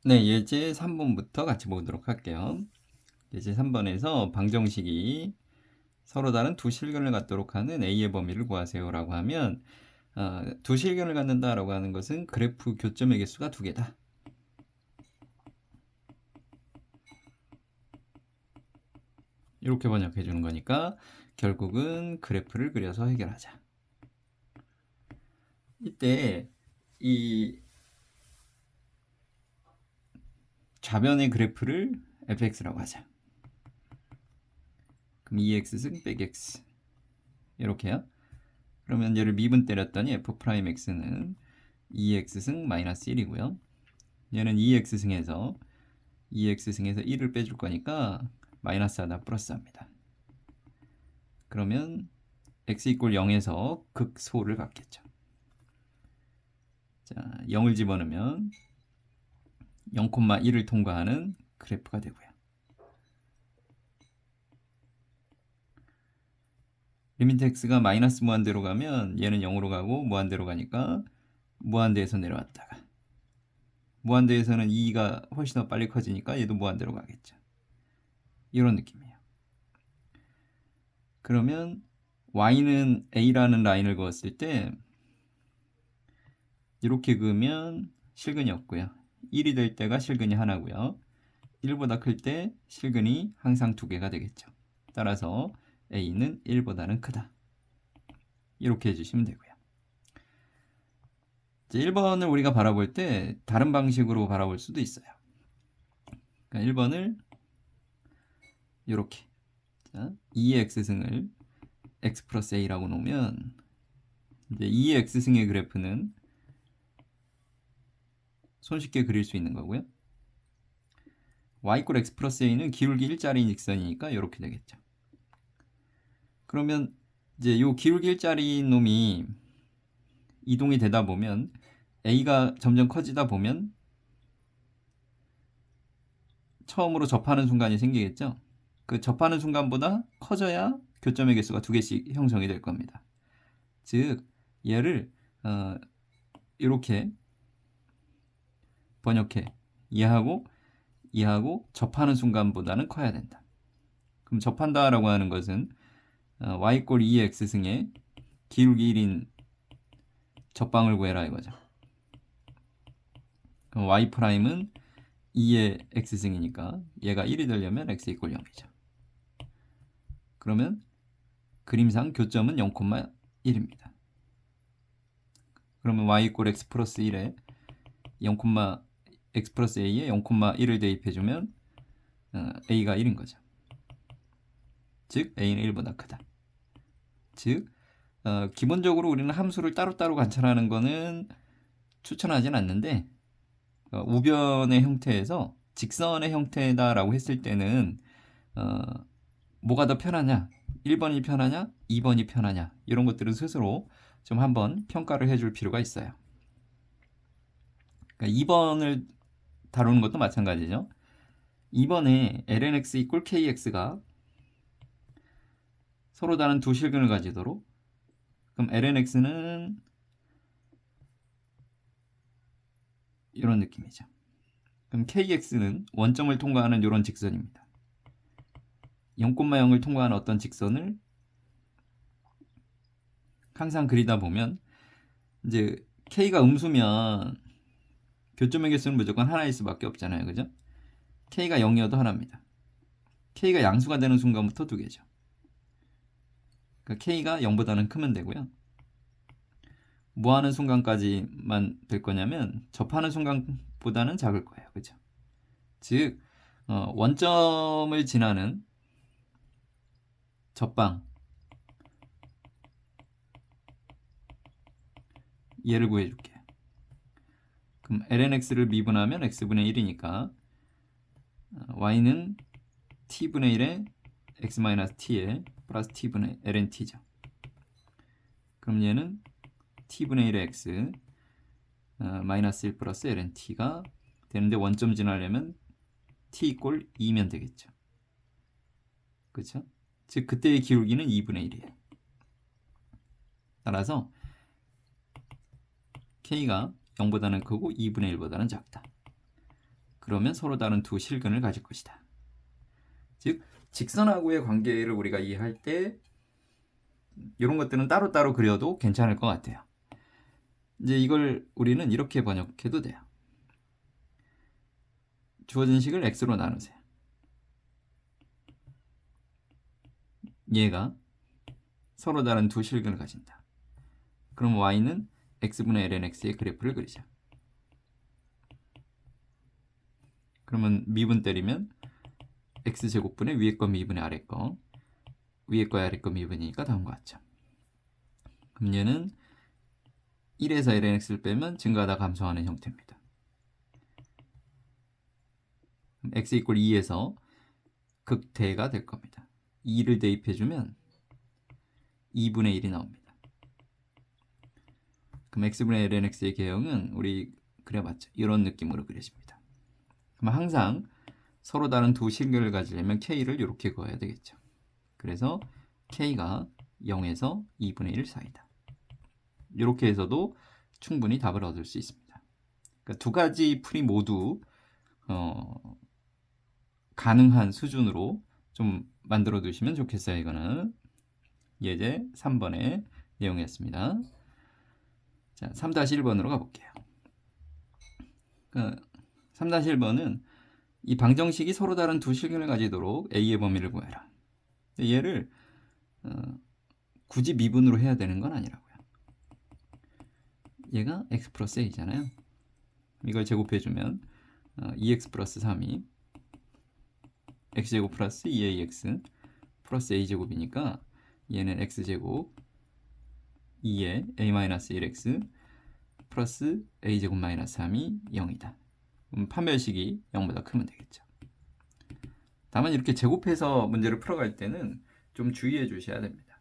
네, 예제 3번부터 같이 보도록 할게요. 예제 3번에서 방정식이 서로 다른 두 실근을 갖도록 하는 A의 범위를 구하세요 라고 하면 두 실근을 갖는다 라고 하는 것은 그래프 교점의 개수가 두 개다. 이렇게 번역해 주는 거니까 결국은 그래프를 그려서 해결하자. 이때 이 좌변의 그래프를 fx라고 하자. 그럼 2x승 빼기 x 이렇게요. 그러면 얘를 미분 때렸더니 f'x는 2x승 마이너스 1이고요. 얘는 2x승에서 1을 빼줄 거니까 마이너스 하나 플러스 합니다. 그러면 x 이꼴 0에서 극소를 갖겠죠. 자, 0을 집어넣으면 0,1을 통과하는 그래프가 되고요. 리미트 x가 마이너스 무한대로 가면 얘는 0으로 가고 무한대로 가니까 무한대에서 내려왔다가 무한대에서는 2가 훨씬 더 빨리 커지니까 얘도 무한대로 가겠죠. 이런 느낌이에요. 그러면 y는 a라는 라인을 그었을 때 이렇게 그으면 실근이 없고요. 1이 될 때가 실근이 하나고요. 1보다 클 때 실근이 항상 두 개가 되겠죠. 따라서 a는 1보다는 크다. 이렇게 해주시면 되고요. 1번을 우리가 바라볼 때 다른 방식으로 바라볼 수도 있어요. 그러니까 1번을 이렇게 2의 x승을 x 플러스 a라고 놓으면 이제 2의 x승의 그래프는 손쉽게 그릴 수 있는 거고요. y 꼴 x 플러스 a는 기울기 일자리인 직선이니까 이렇게 되겠죠. 그러면 이제 이 기울기 일자리인 놈이 이동이 되다 보면 a가 점점 커지다 보면 처음으로 접하는 순간이 생기겠죠. 그 접하는 순간보다 커져야 교점의 개수가 두 개씩 형성이 될 겁니다. 즉 얘를 이렇게 번역해 이하고 접하는 순간보다는 커야 된다. 그럼 접한다라고 하는 것은 y 꼴 2의 x승에 기울기 1인 접방을 구해라 이거죠. 그럼 y 프라임은 2의 x승이니까 얘가 1이 되려면 x 이꼴 0이죠. 그러면 그림상 교점은 0,1입니다. 그러면 y 이꼴 x 플러스 1에 0, x 플러스 a에 0,1을 대입해주면 a가 1인 거죠. 즉 a는 1보다 크다. 즉 기본적으로 우리는 함수를 따로따로 관찰하는 거는 추천하진 않는데 우변의 형태에서 직선의 형태다라고 했을 때는 뭐가 더 편하냐, 1번이 편하냐, 2번이 편하냐 이런 것들은 스스로 좀 한번 평가를 해줄 필요가 있어요. 그러니까 2번을 다루는 것도 마찬가지죠. 2번에 lnx 이꼴 kx가 서로 다른 두 실근을 가지도록, 그럼 lnx는 이런 느낌이죠. 그럼 kx는 원점을 통과하는 이런 직선입니다. 0,0을 통과하는 어떤 직선을 항상 그리다 보면 이제 k가 음수면 교점의 개수는 무조건 하나일 수밖에 없잖아요. 그죠? k가 0이어도 하나입니다. k가 양수가 되는 순간부터 두 개죠. 그러니까 k가 0보다는 크면 되고요. 뭐 하는 순간까지만 될 거냐면 접하는 순간보다는 작을 거예요. 그죠? 즉 원점을 지나는 접방 얘를 구해줄게요. 그럼 lnx를 미분하면 x분의 1이니까 y는 t분의 1에 x-t에 플러스 t분의 lnt죠. 그럼 얘는 t분의 1의 x 마이너스 1 플러스 lnt가 되는데 원점 지나려면 t 이꼴 2면 되겠죠. 그렇죠? 즉 그때의 기울기는 2분의 1이에요. 따라서 k가 0보다는 크고 2분의 1보다는 작다. 그러면 서로 다른 두 실근을 가질 것이다. 즉 직선하고의 관계를 우리가 이해할 때 이런 것들은 따로따로 그려도 괜찮을 것 같아요. 이제 이걸 우리는 이렇게 번역해도 돼요. 주어진 식을 x로 나누세요. 얘가 서로 다른 두 실근을 가진다. 그럼 y는 x분의 ln x의 그래프를 그리자. 그러면 미분 때리면 x제곱분의 위에 거 미분의 아래 거, 위에 거 아래 거 미분이니까 다음과 같죠. 그럼 얘는 1에서 ln x를 빼면 증가하다 감소하는 형태입니다. x 이퀄 2에서 극대가 될 겁니다. 2를 대입해주면 2분의 1이 나옵니다. 그럼 x분의 ln x의 개형은 우리 그려봤죠. 이런 느낌으로 그려집니다. 그럼 항상 서로 다른 두 실근을 가지려면 k를 이렇게 그어야 되겠죠. 그래서 k가 0에서 2분의 1 사이다. 이렇게 해서도 충분히 답을 얻을 수 있습니다. 그러니까 두 가지 풀이 모두 가능한 수준으로 좀 만들어 두시면 좋겠어요. 이거는 예제 3번의 내용이었습니다. 자, 3-1번으로 가볼게요. 3-1번은 이 방정식이 서로 다른 두 실근을 가지도록 A의 범위를 구해라. 얘를 굳이 미분으로 해야 되는 건 아니라고요. 얘가 x 플러스 a잖아요. 이걸 제곱해주면 2x 플러스 3이 x제곱 플러스 2ax 플러스 a제곱이니까 얘는 x제곱 2에 a-1x 플러스 a제곱 마이너스 3이 0이다. 그럼 판별식이 0보다 크면 되겠죠. 다만 이렇게 제곱해서 문제를 풀어갈 때는 좀 주의해 주셔야 됩니다.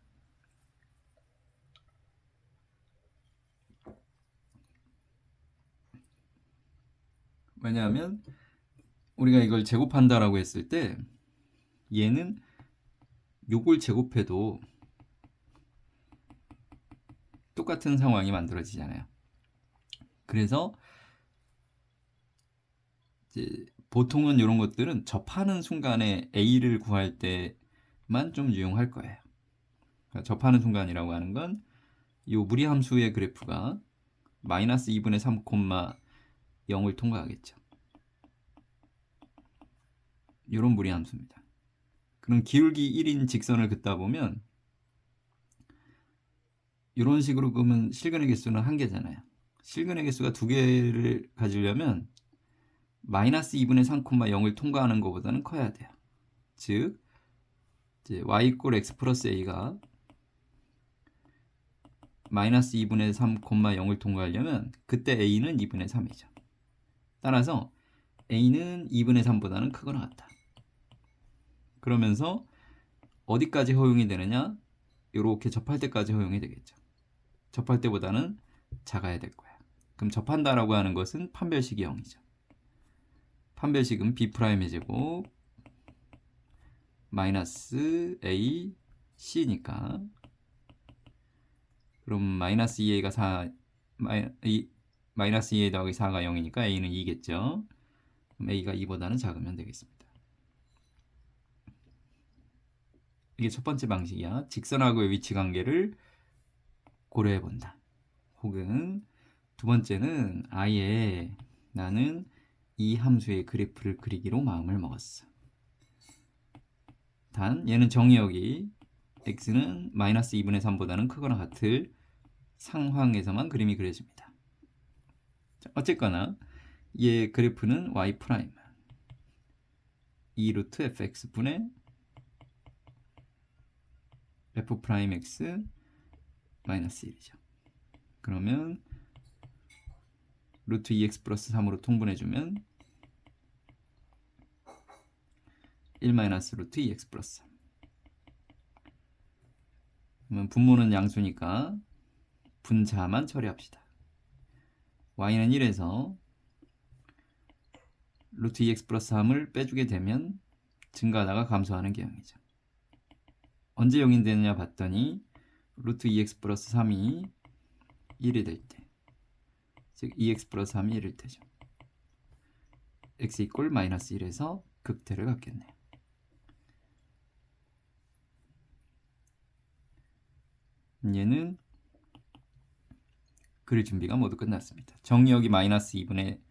왜냐하면 우리가 이걸 제곱한다라고 했을 때 얘는 요걸 제곱해도 똑같은 상황이 만들어지잖아요. 그래서 이제 보통은 이런 것들은 접하는 순간에 A를 구할 때만 좀 유용할 거예요. 그러니까 접하는 순간이라고 하는 건 이 무리함수의 그래프가 마이너스 2분의 3, 0을 통과하겠죠. 이런 무리함수입니다. 그럼 기울기 1인 직선을 긋다 보면 이런 식으로 그러면 실근의 개수는 1개잖아요. 실근의 개수가 2개를 가지려면 마이너스 2분의 3, 0을 통과하는 것보다는 커야 돼요. 즉 이제 y 이퀄 x 플러스 a가 마이너스 2분의 3, 0을 통과하려면 그때 a는 2분의 3이죠. 따라서 a는 2분의 3보다는 크거나 같다. 그러면서 어디까지 허용이 되느냐? 이렇게 접할 때까지 허용이 되겠죠. 접할 때보다는 작아야 될 거야. 그럼 접한다라고 하는 것은 판별식이 0이죠. 판별식은 b'의 제곱 마이너스 a c니까 그럼 마이너스 2a가 4 마이너스 2a 더하기 4가 0이니까 a는 2겠죠. 그럼 a가 2보다는 작으면 되겠습니다. 이게 첫 번째 방식이야. 직선하고의 위치 관계를 고려해 본다. 혹은 두 번째는 아예 나는 이 함수의 그래프를 그리기로 마음을 먹었어. 단 얘는 정의역이 x는 마이너스 2분의 3보다는 크거나 같을 상황에서만 그림이 그려집니다. 자, 어쨌거나 얘 그래프는 y 프라임 2 루트 fx분의 f 프라임 x 마이너스 1이죠. 그러면 루트 2x 플러스 3으로 통분해주면 1 마이너스 루트 2x 플러스 3. 그러면 분모는 양수니까 분자만 처리합시다. y는 1에서 루트 2x 플러스 3을 빼주게 되면 증가하다가 감소하는 개형이죠. 언제 0이 되느냐 봤더니 루트 2x 플러스 3이 1이 될 때, 즉 2x 플러스 3이 1일 때죠. x 이꼴 마이너스 1에서 극대를 갖겠네요. 얘는 그릴 준비가 모두 끝났습니다. 정의역이 마이너스 2분의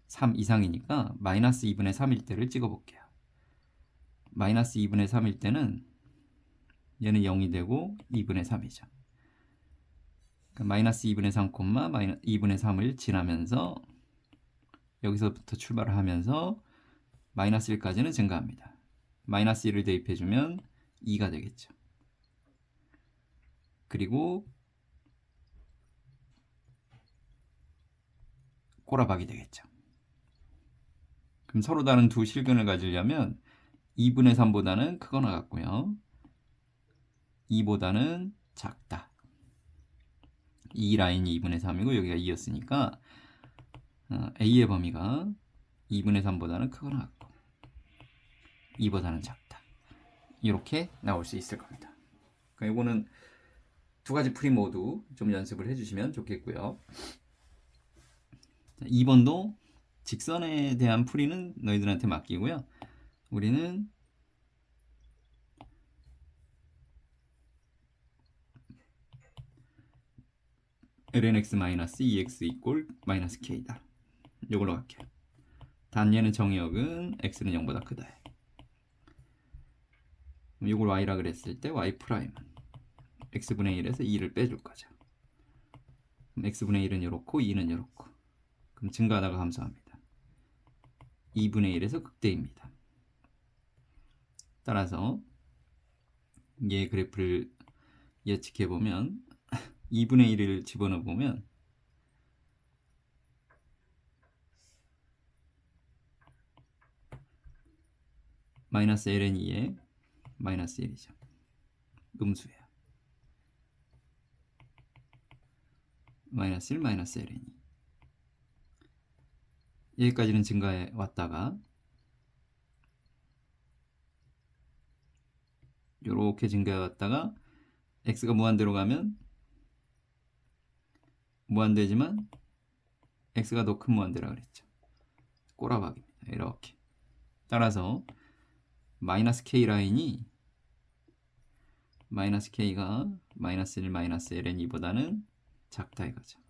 3 이상이니까 마이너스 2분의 3일 때를 찍어볼게요. 마이너스 2분의 3일 때는 얘는 0이 되고 2분의 3이죠. 그러니까 마이너스 2분의 3, 2분의 3을 지나면서 여기서부터 출발을 하면서 마이너스 1까지는 증가합니다. 마이너스 1을 대입해주면 2가 되겠죠. 그리고 꼬라박이 되겠죠. 그럼 서로 다른 두 실근을 가지려면 2분의 3보다는 크거나 같고요. 2보다는 작다. 이 라인이 2분의 3이고 여기가 2였으니까 A의 범위가 2분의 3보다는 크거나 같고 2보다는 작다. 이렇게 나올 수 있을 겁니다. 그러니까 이거는 두 가지 풀이 모두 좀 연습을 해주시면 좋겠고요. 2번도 직선에 대한 풀이는 너희들한테 맡기고요. 우리는 lnx-2x 이꼴 마이너스 k다. 이걸로 갈게요. 단 얘는 정의역은 x는 0보다 크다. 이걸 y라 그랬을 때 y 프라임은 x분의 1에서 2를 빼줄 거죠. 그럼 x분의 1은 이렇고 2는 이렇고. 그럼 증가하다가 감소합니다. 2분의 1에서 극대입니다. 따라서 얘 그래프를 예측해 보면 2분의 1을 집어넣어 보면 마이너스 ln2에 마이너스 1이죠. 음수예요. 마이너스 1 마이너스 ln2. 여기까지는 증가해 왔다가 이렇게 증가해 왔다가 x가 무한대로 가면 무한대지만 x가 더 큰 무한대라 그랬죠. 꼬라박입니다. 이렇게. 따라서 마이너스 k 라인이 마이너스 k가 마이너스 1 마이너스 ln2보다는 작다 이거죠.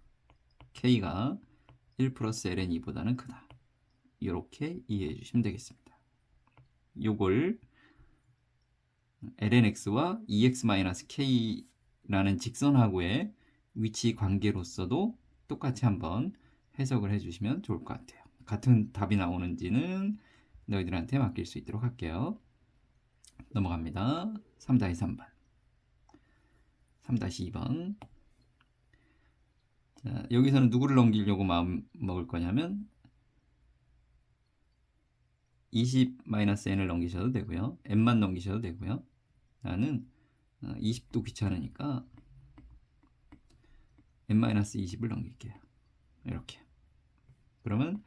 k가 1 플러스 ln2보다는 크다. 이렇게 이해해 주시면 되겠습니다. 요걸 lnx와 ex-k라는 직선하고의 위치 관계로서도 똑같이 한번 해석을 해주시면 좋을 것 같아요. 같은 답이 나오는지는 너희들한테 맡길 수 있도록 할게요. 넘어갑니다. 3-3번 3-2번. 자, 여기서는 누구를 넘기려고 마음 먹을 거냐면 20-n을 넘기셔도 되고요. n만 넘기셔도 되고요. 나는 20도 귀찮으니까 n-20을 넘길게요. 이렇게. 그러면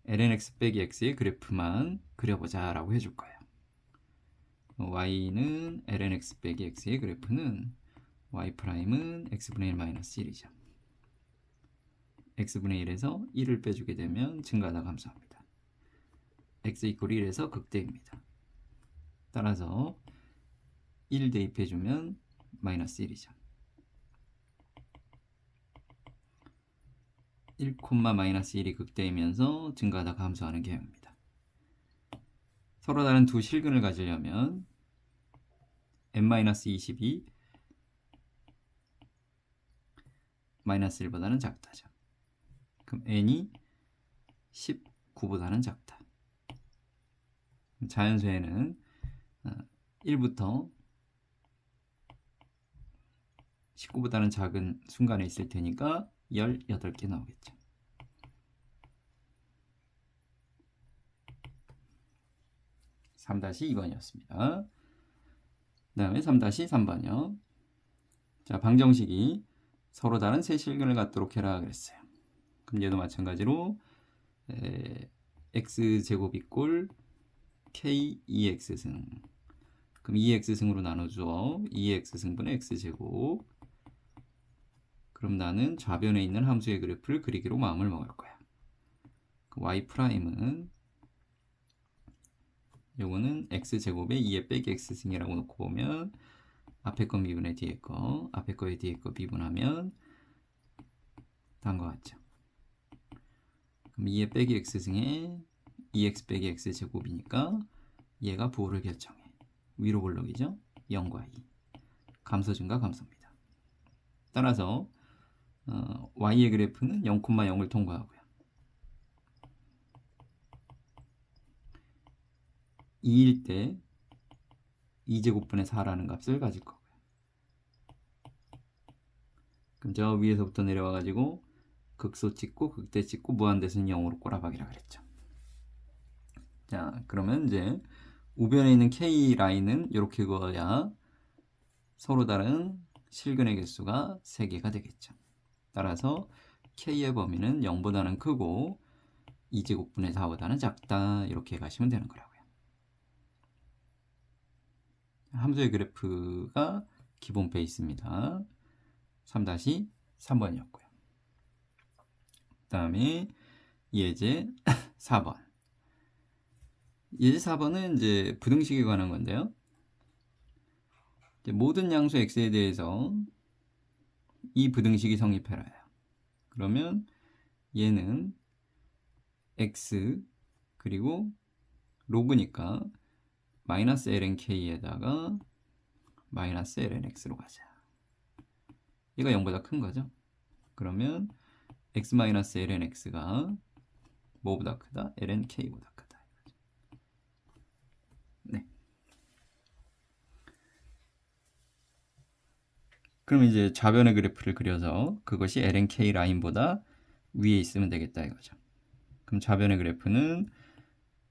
lnx 빼기 x의 그래프만 그려보자 라고 해줄 거예요. y는 lnx 빼기 x의 그래프는 y'은 x분의 1 마이너스 1이죠. x분의 1에서 1을 빼주게 되면 증가하다 감소합니다. x 이퀄 1에서 극대입니다. 따라서 1 대입해주면 마이너스 1이죠. 1, 마이너스 1이 극대이면서 증가하다 감소하는 개형입니다. 서로 다른 두 실근을 가지려면 n-20이 마이너스 1보다는 작다죠. 그럼 n이 19보다는 작다. 자연수에는 1부터 19보다는 작은 순간에 있을 테니까 18개 나오겠죠. (3-2번이었습니다) 그 다음에 3-3번이요. 자, 방정식이 서로 다른 세 실근을 갖도록 해라 그랬어요. 그럼 얘도 마찬가지로 x제곱 이꼴 k 2x승. 그럼 2x승으로 나눠줘. 2x승분의 x제곱. 그럼 나는 좌변에 있는 함수의 그래프를 그리기로 마음을 먹을 거야. y 프라임은 요거는 x제곱에 2에 빼기 x승이라고 놓고 보면 앞에 거 미분에 뒤에 거, 앞에 거에 뒤에 거 미분하면 다른 것 같죠. 그럼 2에 빼기 x승에 2x 빼기 x제곱이니까 얘가 부호를 결정해. 위로 볼록이죠. 0과 2. 감소 증가 감소입니다. 따라서 y의 그래프는 0,0을 통과하고요. 2일 때 2제곱분의 4라는 값을 가질 거고요. 그럼 저 위에서부터 내려와 가지고 극소 찍고 극대 찍고 무한대수는 0으로 꼬라박이라 그랬죠. 자, 그러면 이제 우변에 있는 K 라인은 이렇게 그어야 서로 다른 실근의 개수가 3개가 되겠죠. 따라서 K의 범위는 0보다는 크고 2제곱분의 4보다는 작다. 이렇게 가시면 되는 거라고요. 함수의 그래프가 기본 베이스입니다. 3-3번이었고요. 그 다음에 예제 4번. 예제 4번은 이제 부등식에 관한 건데요. 이제 모든 양수 x에 대해서 이 부등식이 성립해라요. 그러면 얘는 x 그리고 로그니까 마이너스 lnk에다가 마이너스 lnx로 가자. 얘가 0보다 큰 거죠. 그러면 x-lnx가 뭐보다 크다? lnk보다 크다. 네. 그럼 이제 좌변의 그래프를 그려서 그것이 lnk 라인보다 위에 있으면 되겠다 이거죠. 그럼 좌변의 그래프는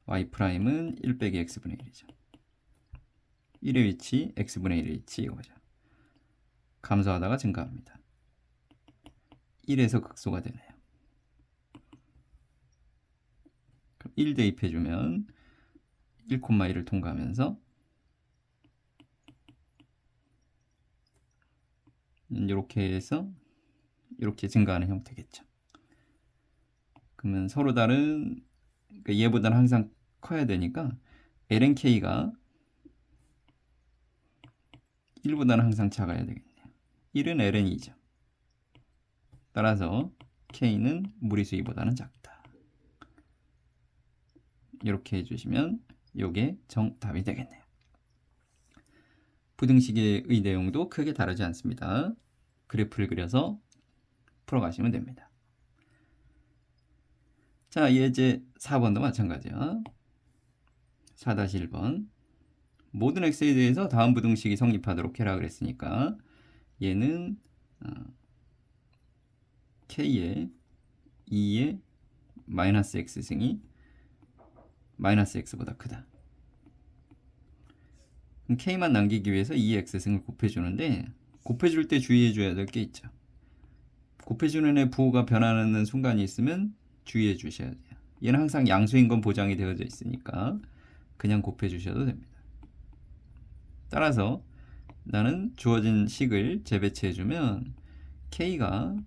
y'은 1 빼기 x분의 1이죠. 1의 위치, x분의 1의 위치 이거죠. 감소하다가 증가합니다. 1에서 극소가 되네요. 그럼 1 대입해주면 1,1을 통과하면서 이렇게 해서 이렇게 증가하는 형태겠죠. 그러면 서로 다른 그러니까 얘보다는 항상 커야 되니까 lnk가 1보다는 항상 작아야 되겠네요. 1은 ln이죠. 따라서 k는 무리수 2보다는 작다. 이렇게 해주시면 이게 정답이 되겠네요. 부등식의 내용도 크게 다르지 않습니다. 그래프를 그려서 풀어가시면 됩니다. 자, 예제 4번도 마찬가지야. 4-1번. 모든 x에 대해서 다음 부등식이 성립하도록 해라 그랬으니까 얘는 k의 2의 마이너스 x승이 마이너스 x보다 크다. 그럼 k만 남기기 위해서 2의 x승을 곱해주는데 곱해줄 때 주의해줘야 될 게 있죠. 곱해주는 애 부호가 변하는 순간이 있으면 주의해 주셔야 돼요. 얘는 항상 양수인 건 보장이 되어져 있으니까 그냥 곱해 주셔도 됩니다. 따라서 나는 주어진 식을 재배치해주면 k가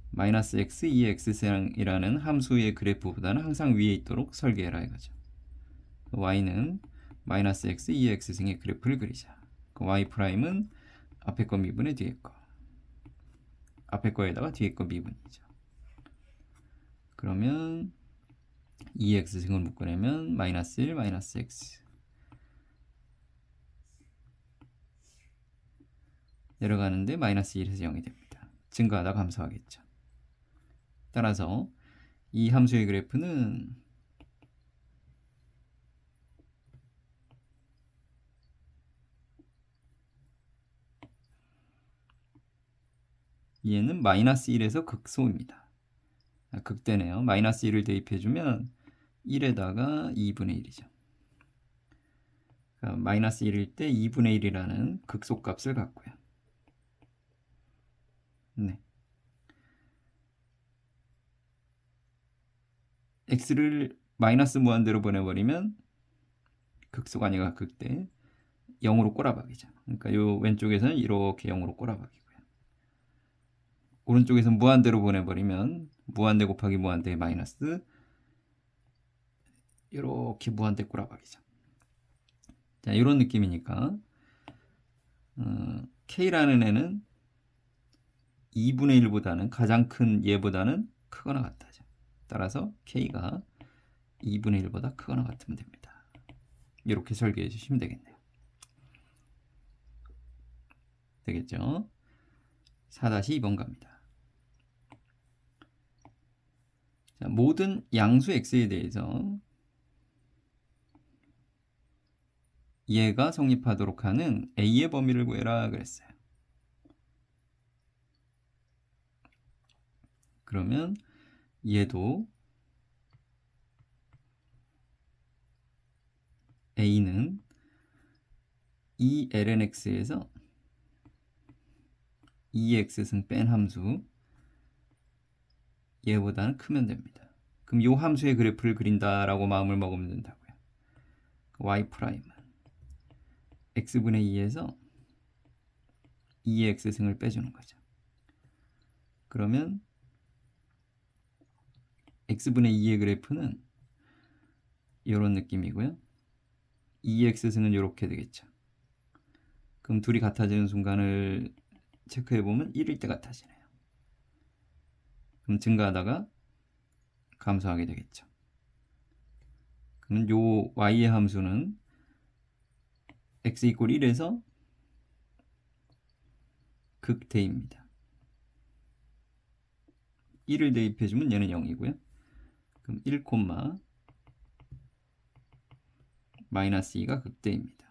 마이너스 x, 2x이라는 함수의 그래프보다는 항상 위에 있도록 설계해라 이거죠. y는 마이너스 x, 2x승의 그래프를 그리자. y'은 앞에 거 미분의 뒤에 거. 앞에 거에다가 뒤에 거 미분이죠. 그러면 2x승을 묶어내면 마이너스 1, 마이너스 x. 내려가는데 마이너스 1에서 0이 됩니다. 증가하다 감소하겠죠. 따라서 이 함수의 그래프는 얘는 마이너스 1에서 극소입니다. 극대네요. 마이너스 1을 대입해주면 1에다가 2분의 1이죠. 그러니까 마이너스 1일 때 2분의 1이라는 극소값을 갖고요. 네. x를 마이너스 무한대로 보내버리면 극소가 아니라 극대 0으로 꼬라박이죠. 그러니까 요 왼쪽에서는 이렇게 0으로 꼬라박이고요. 오른쪽에서 무한대로 보내버리면 무한대 곱하기 무한대의 마이너스 이렇게 무한대 꼬라박이죠. 자, 이런 느낌이니까 K라는 애는 2분의 1보다는 가장 큰 얘보다는 크거나 같다죠. 따라서 K가 2분의 1보다 크거나 같으면 됩니다. 이렇게 설계해 주시면 되겠네요. 되겠죠? 4-2번 갑니다. 자, 모든 양수 x에 대해서 얘가 성립하도록 하는 a의 범위를 구해라 그랬어요. 그러면 얘도 a는 이 lnx에서 2x승 뺀 함수 얘보다는 크면 됩니다. 그럼 이 함수의 그래프를 그린다라고 마음을 먹으면 된다고요. y 프라임은 x분의 2에서 2x승을 빼주는 거죠. 그러면 x분의 2의 그래프는 이런 느낌이고요. 2x승은 이렇게 되겠죠. 그럼 둘이 같아지는 순간을 체크해보면 1일 때 같아지네요. 그럼 증가하다가 감소하게 되겠죠. 그러면 요 y의 함수는 x 이퀄 1에서 극대입니다. 1을 대입해주면 얘는 0이고요. 그럼 1, 마이너스 2가 극대입니다.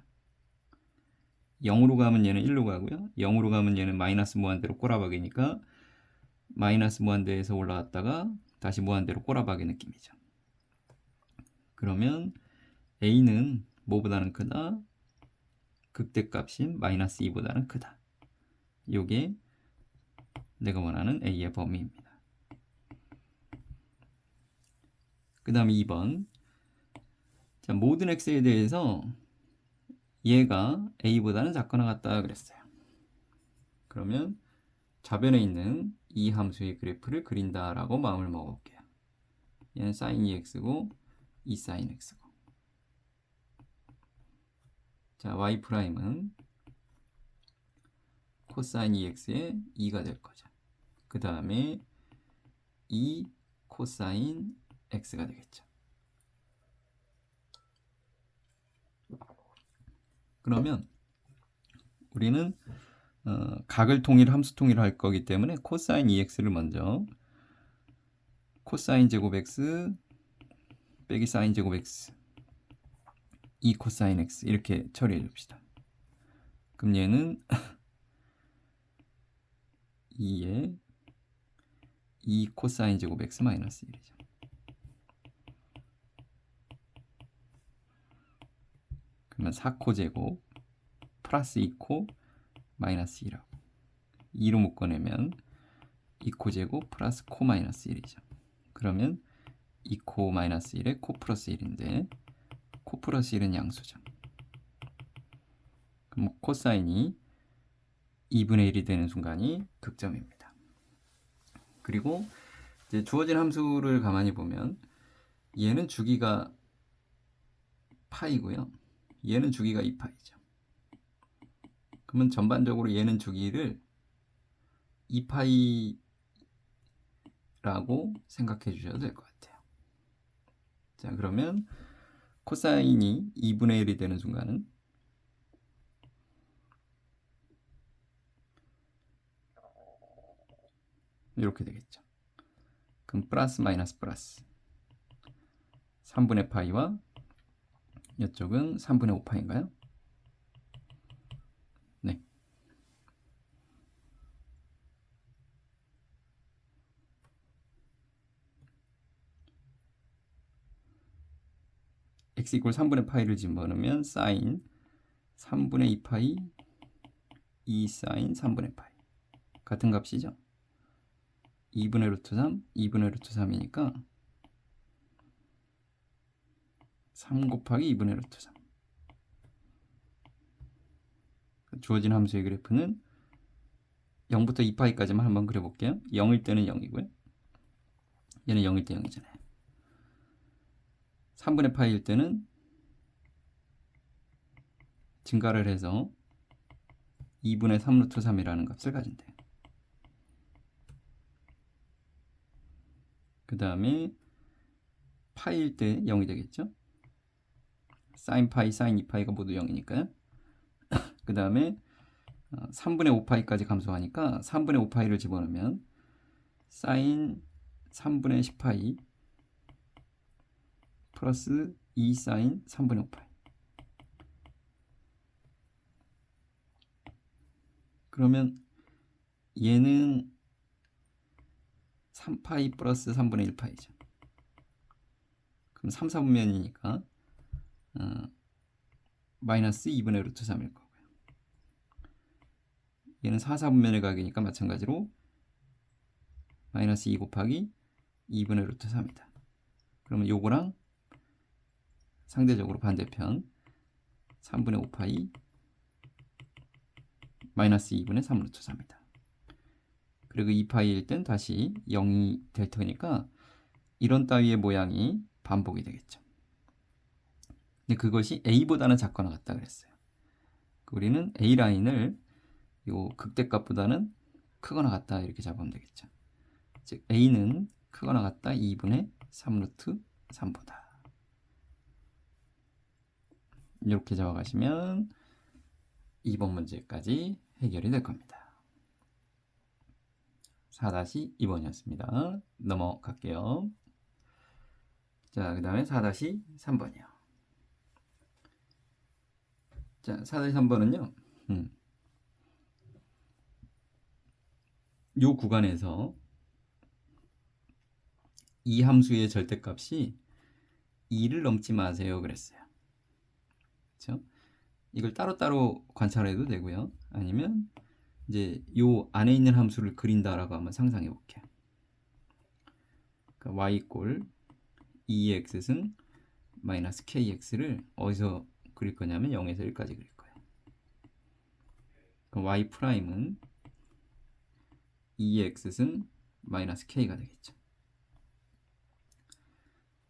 0으로 가면 얘는 1로 가고요. 0으로 가면 얘는 마이너스 무한대로 꼬라박이니까 마이너스 무한대에서 올라왔다가 다시 무한대로 꼬라박이 느낌이죠. 그러면 a는 뭐보다는 크다? 극대값인 마이너스 2보다는 크다. 요게 내가 원하는 a의 범위입니다. 그 다음에 2번. 자, 모든 x에 대해서 얘가 a보다는 작거나 같다 그랬어요. 그러면 좌변에 있는 이 함수의 그래프를 그린다라고 마음을 먹어볼게요. 얘는 sin 2x고 이 sin x고. 자, y 프라임은 코사인 2x의 2가 될 거죠. 그 다음에 2 코사인 x가 되겠죠. 그러면 우리는 각을 통일, 함수 통일을 할 거기 때문에 코사인 2x를 먼저 코사인 제곱 x 빼기 사인 제곱 x 2 코사인 x 이렇게 처리해 줍시다. 그럼 얘는 2에 2 코사인 제곱 x 마이너스 1이죠. 그러면 4코 제곱 플러스 2코 마이너스 1하고 2로 묶어내면 2코 제곱 플러스 코 마이너스 1이죠. 그러면 2코 마이너스 1에 코 플러스 1인데 코 플러스 1은 양수죠. 그럼 코사인이 2분의 1이 되는 순간이 극점입니다. 그리고 이제 주어진 함수를 가만히 보면 얘는 주기가 파이고요. 얘는 주기가 2파이죠. 그러면 전반적으로 얘는 주기를 2파이라고 생각해 주셔도 될 것 같아요. 자, 그러면 코사인이 2분의 1이 되는 순간은 이렇게 되겠죠. 그럼 플러스 마이너스 플러스 3분의 파이와 이쪽은 3분의 5파인가요? 네. x 이퀄 3분의 파이를 집어넣으면 사인 3분의 2파이 2 사인 3분의 파이 같은 값이죠. 2분의 루트 3, 2분의 루트 3이니까 3 곱하기 2분의 루트 3. 주어진 함수의 그래프는 0부터 2파이까지만 한번 그려볼게요. 0일 때는 0이고요. 얘는 0일 때 0이잖아요. 3분의 파이일 때는 증가를 해서 2분의 3 루트 3이라는 값을 가진대요. 그 다음에 파이일 때 0이 되겠죠. 사인 파이, 사인 2파이가 모두 0이니까요. 그 다음에 3분의 5파이까지 감소하니까 3분의 5파이를 집어넣으면 사인 3분의 10파이 플러스 2 사인 3분의 5파이. 그러면 얘는 3파이 플러스 3분의 1파이죠. 그럼 3, 4분면이니까 마이너스 2분의 루트 3일 거고요. 얘는 4, 4분면의 각이니까 마찬가지로 마이너스 2 곱하기 2분의 루트 3이다. 그러면 요거랑 상대적으로 반대편 3분의 5파이 마이너스 2분의 3 루트 3이다. 그리고 2파이일 땐 다시 0이 될 테니까 이런 따위의 모양이 반복이 되겠죠. 근데 그것이 A보다는 작거나 같다 그랬어요. 우리는 A라인을 요 극대값보다는 크거나 같다 이렇게 잡으면 되겠죠. 즉 A는 크거나 같다 2분의 3 루트 3보다. 이렇게 잡아가시면 2번 문제까지 해결이 될 겁니다. 4-2번이었습니다. 넘어갈게요. 자, 그 다음에 4-3번이요. 자, 4-3번은요. 요 구간에서 이 함수의 절대값이 2를 넘지 마세요 그랬어요. 그렇죠? 이걸 따로따로 관찰해도 되고요. 아니면 이제 요 안에 있는 함수를 그린다라고 한번 상상해 볼게요. 그러니까 y 꼴 2x승 마이너스 kx를 어디서 그릴 거냐면 0에서 1까지 그릴 거예요. 그럼 y 프라임은 2x승 마이너스 k가 되겠죠.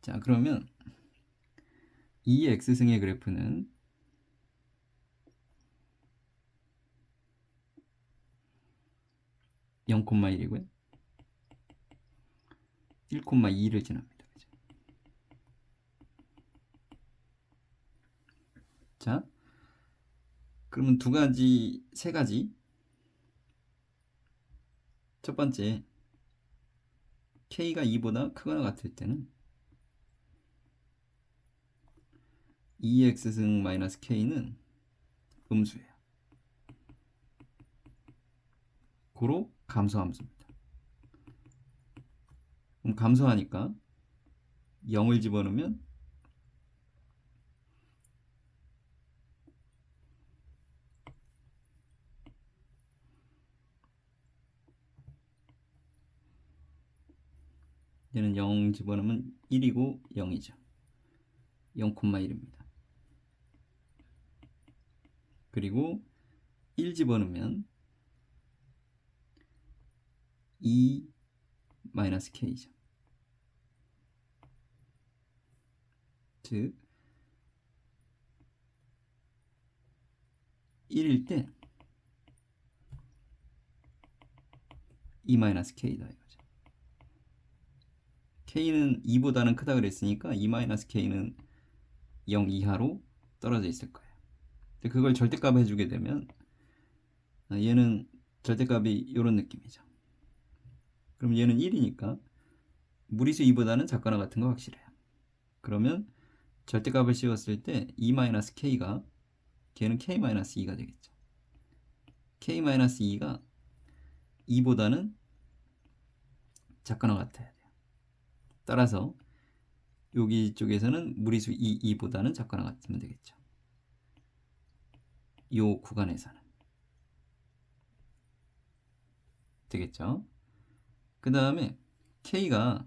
자, 그러면 2x승의 그래프는 0,1이고요. 1,2를 지납니다. 그죠? 자, 그러면 세 가지. 첫 번째, k가 2보다 크거나 같을 때는 2x승 마이너스 k는 음수예요. 고로 감소함수입니다. 그럼 감소하니까 0을 집어넣으면 얘는 0 집어넣으면 1이고 0이죠. 0,1입니다. 그리고 1 집어넣으면 2 마이너스 k죠. 즉 1일 때 2 마이너스 k다 이거죠. k는 2보다는 크다 그랬으니까 2 마이너스 k는 0 이하로 떨어져 있을 거예요. 근데 그걸 절대값 해주게 되면 얘는 절대값이 이런 느낌이죠. 그럼 얘는 1이니까 무리수 2보다는 작거나 같은 거 확실해요. 그러면 절대값을 씌웠을 때 2-k가 걔는 k-2가 되겠죠. k-2가 2보다는 작거나 같아야 돼요. 따라서 여기 쪽에서는 무리수 2보다는 작거나 같으면 되겠죠. 이 구간에서는 되겠죠. 그 다음에 k가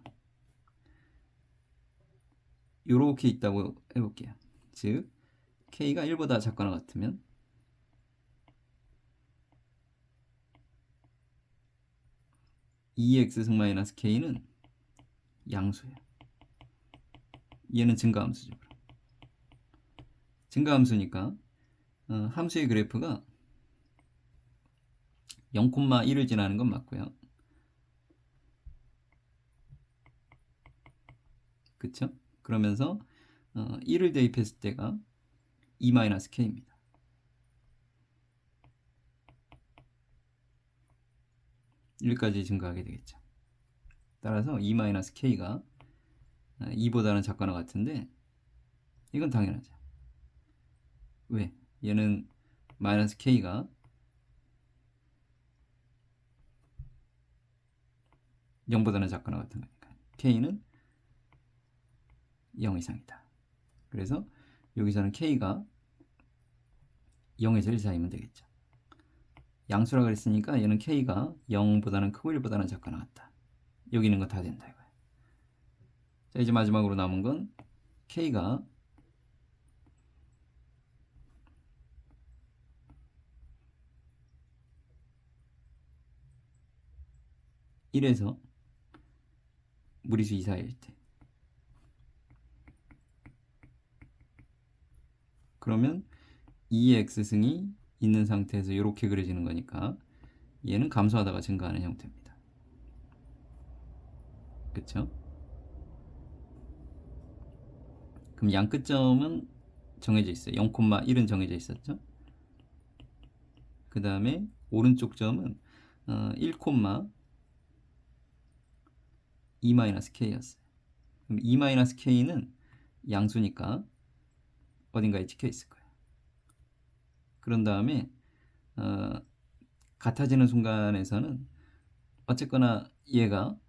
이렇게 있다고 해볼게요. 즉 k가 1보다 작거나 같으면 (2x승 마이너스 k는 양수예요. 얘는 증가함수죠. 증가함수니까 함수의 그래프가 0,1을 지나는 건 맞고요. 그쵸? 그러면서 1을 대입했을 때가 2-k입니다. 여기까지 증가하게 되겠죠. 따라서 2-k가 2보다는 작거나 같은데 이건 당연하죠. 왜? 얘는 -k가 0보다는 작거나 같은 거니까 k는 0 이상이다. 그래서 여기서는 k가 0에서 1 사이면 되겠죠. 양수라 그랬으니까 얘는 k가 0보다는 크고 1보다는 작거나 같다. 여기 있는 거 다 된다 이거야. 자, 이제 마지막으로 남은 건 k가 1에서 무리수 이사일 때. 그러면 2의 x승이 있는 상태에서 이렇게 그려지는 거니까 얘는 감소하다가 증가하는 형태입니다. 그쵸? 그럼 양 끝점은 정해져 있어요. 0,1은 정해져 있었죠. 그 다음에 오른쪽 점은 1,2-k였어요. 그럼 2-k는 양수니까 어딘가에 찍혀 있을 거예요. 그런 다음에 같아지는 순간에서는 어쨌거나 얘가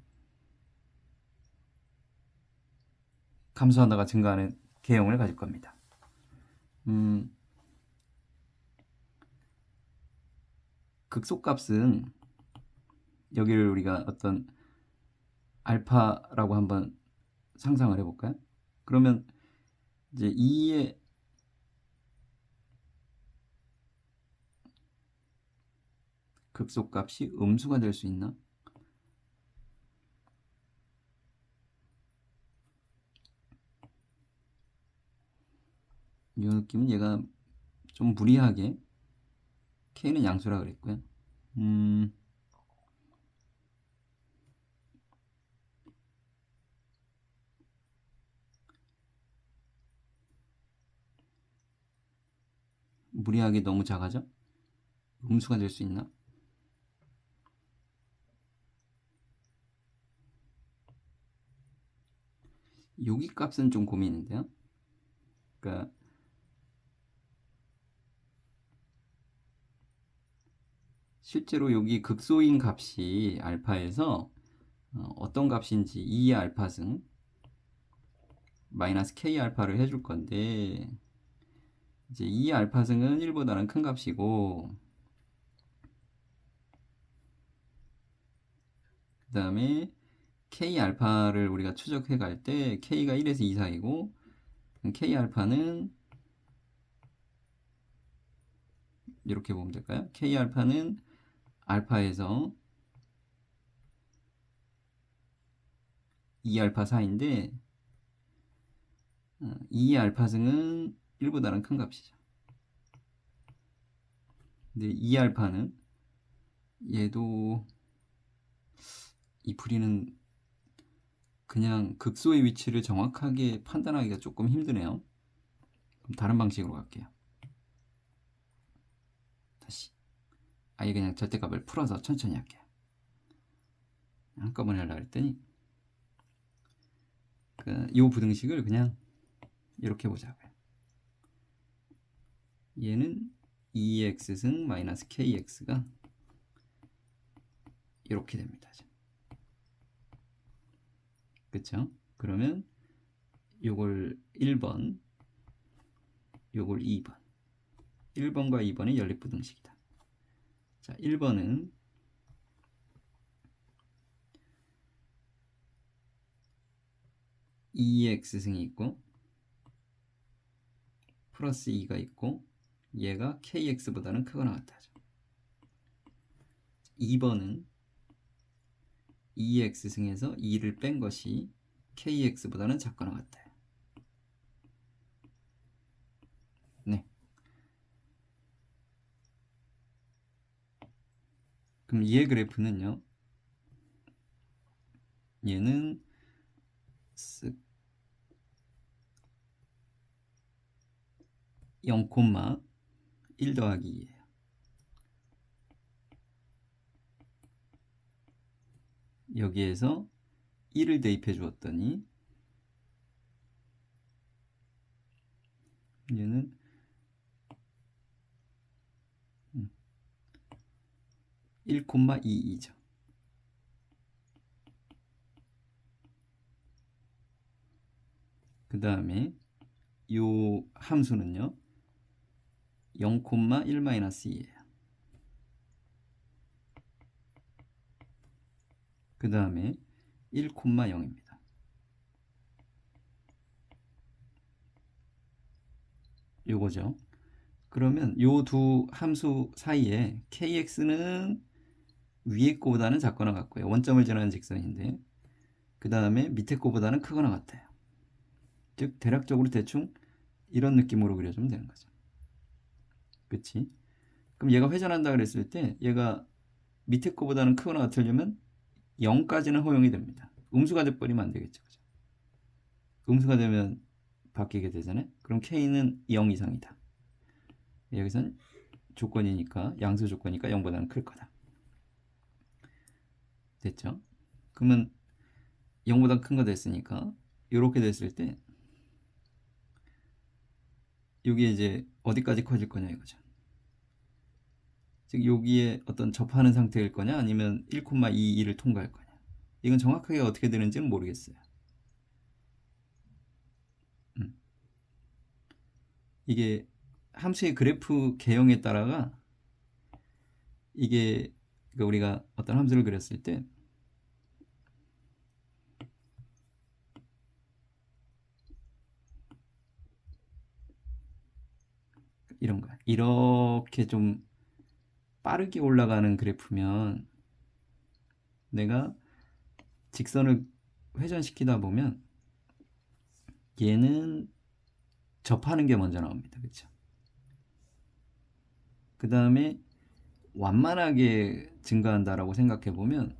감소하다가 증가하는 개형을 가질 겁니다. 극소값은 여기를 우리가 어떤 알파라고 한번 상상을 해볼까요? 그러면 이제 2의 극소값이 음수가 될 수 있나? 이 느낌은 얘가 좀 무리하게 k는 양수라 그랬고요. 무리하게 너무 작아져? 음수가 될 수 있나? 여기 값은 좀 고민인데요. 그러니까 실제로 여기 극소인 값이 알파에서 어떤 값인지 2의 알파승 마이너스 k 알파를 해줄 건데 이제 2의 알파승은 1보다는 큰 값이고 그 다음에 k 알파를 우리가 추적해 갈 때 k가 1에서 2 사이고 k 알파는 이렇게 보면 될까요? k 알파는 알파에서 2 알파 사이인데 2 알파승은 1보다는 큰 값이죠. 근데 2 알파는 얘도 이 풀이는 그냥 극소의 위치를 정확하게 판단하기가 조금 힘드네요. 그럼 다른 방식으로 갈게요. 다시 아예 그냥 절대값을 풀어서 천천히 할게요. 한꺼번에 하려고 했더니 이 부등식을 그냥 이렇게 보자고요. 얘는 2x승 마이너스 kx가 이렇게 됩니다. 그쵸? 그러면 요걸 1번, 요걸 2번. 1번과 2번이 연립부등식이다. 자, 1번은 2x승이 있고 플러스 2가 있고 얘가 kx보다는 크거나 같다죠. 2번은 2x승에서 2를 뺀 것이 kx보다는 작거나 같아요. 그럼 얘 그래프는요. 얘는 0,1 더하기 2예요. 여기에서 1을 대입해 주었더니 얘는 1,22죠. 그 다음에 요 함수는요 0,1-2예요. 그 다음에 1,0입니다. 요거죠. 그러면 요 두 함수 사이에 kx는 위에 거보다는 작거나 같고요. 원점을 지나는 직선인데 그 다음에 밑에 거보다는 크거나 같아요. 즉 대략적으로 대충 이런 느낌으로 그려주면 되는 거죠. 그치? 그럼 얘가 회전한다 그랬을 때 얘가 밑에 거보다는 크거나 같으려면 0까지는 허용이 됩니다. 음수가 돼버리면 안 되겠죠. 그죠? 음수가 되면 바뀌게 되잖아요. 그럼 k는 0 이상이다. 여기선 조건이니까 양수 조건이니까 0보다는 클 거다. 됐죠? 그러면 0보다 큰 거 됐으니까 이렇게 됐을 때 여기에 이제 어디까지 커질 거냐 이거죠. 즉 여기에 어떤 접하는 상태일 거냐 아니면 1,22를 통과할 거냐. 이건 정확하게 어떻게 되는지는 모르겠어요. 이게 함수의 그래프 개형에 따라가 이게 그러니까 우리가 어떤 함수를 그렸을 때 이런 거야. 이렇게 좀 빠르게 올라가는 그래프면 내가 직선을 회전시키다 보면 얘는 접하는 게 먼저 나옵니다. 그렇죠? 그 다음에 완만하게 증가한다라고 생각해 보면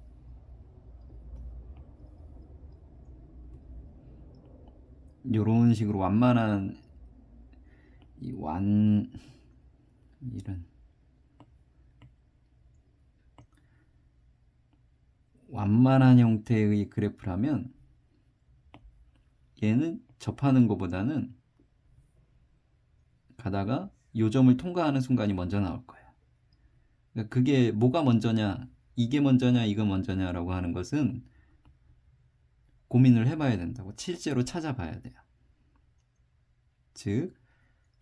이런 식으로 완만한 이런 완만한 형태의 그래프라면 얘는 접하는 것보다는 가다가 요점을 통과하는 순간이 먼저 나올 거예요. 그러니까 그게 뭐가 먼저냐, 이게 먼저냐, 이거 먼저냐라고 하는 것은 고민을 해봐야 된다고. 실제로 찾아봐야 돼요. 즉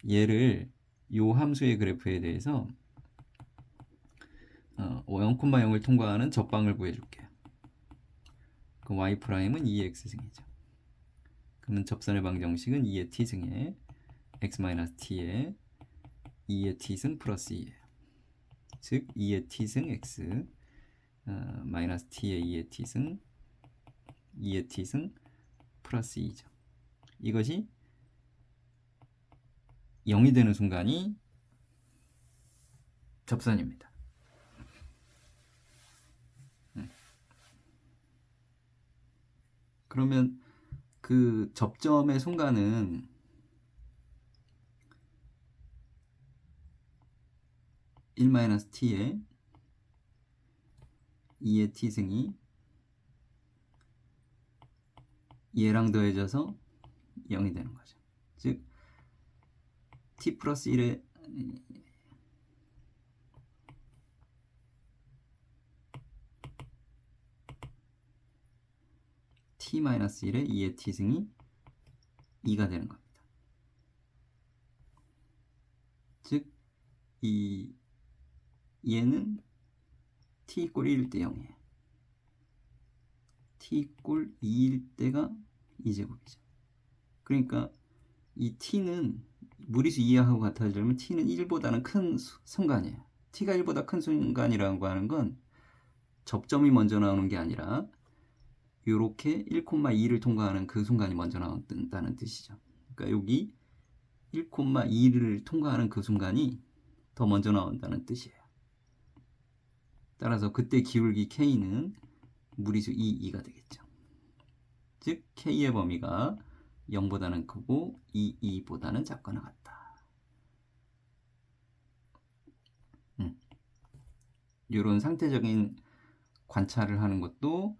얘를 요 함수의 그래프에 대해서 0,0을 통과하는 접방을 구해줄게요. 그럼 y'은 2x승이죠. 그러면 접선의 방정식은 2의 t승에 x-t에 2의 t승 플러스 2예요. 즉 2의 t승 x 마이너스 t의 2의 t승 2의 t승 플러스 2죠. 이것이 0이 되는 순간이 접선입니다. 그러면 그 접점의 순간은 1-t에 2의 t승이 얘랑 더해져서 0이 되는 거죠. 즉 t 플러스 1의 t-1의 2의 t승이 2가 되는 겁니다. 즉 얘는 t = 1일 때 0이에요. t = 2일 때가 2제곱이죠. 그러니까 이 t는 무리수 2하고 같아지려면 t는 1보다는 큰 순간이에요. t가 1보다 큰 순간이라고 하는 건 접점이 먼저 나오는 게 아니라 이렇게 1,2를 통과하는 그 순간이 먼저 나온다는 뜻이죠. 그러니까 여기 1,2를 통과하는 그 순간이 더 먼저 나온다는 뜻이에요. 따라서 그때 기울기 K는 무리수 2가 되겠죠. 즉 K의 범위가 0보다는 크고 2보다는 작거나 같다. 이런 상태적인 관찰을 하는 것도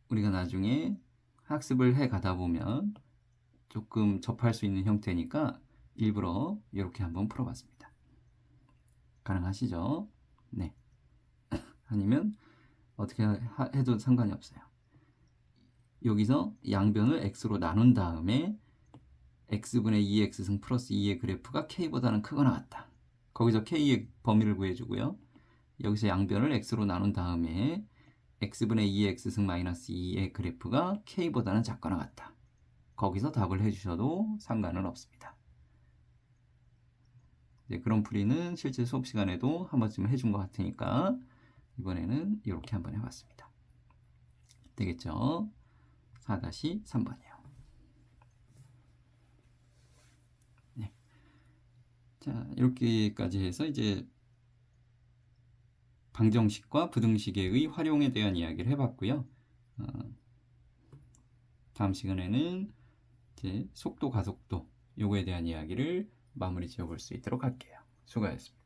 우리가 나중에 학습을 해 가다 보면 조금 접할 수 있는 형태니까 일부러 이렇게 한번 풀어봤습니다. 가능하시죠? 네. 아니면 어떻게 해도 상관이 없어요. 여기서 양변을 x로 나눈 다음에 x분의 2x승 플러스 2의 그래프가 k보다는 크거나 같다. 거기서 k의 범위를 구해주고요. 여기서 양변을 x로 나눈 다음에 x분의 2x승 마이너스 2의 그래프가 k보다는 작거나 같다. 거기서 답을 해주셔도 상관은 없습니다. 네, 그런 풀이는 실제 수업 시간에도 한 번쯤 해준 것 같으니까 이번에는 이렇게 한번 해봤습니다. 되겠죠? 4-3번이에요. 네. 자, 이렇게까지 해서 이제 방정식과 부등식의 활용에 대한 이야기를 해봤고요. 다음 시간에는 이제 속도, 가속도 요거에 대한 이야기를 마무리 지어볼 수 있도록 할게요. 수고하셨습니다.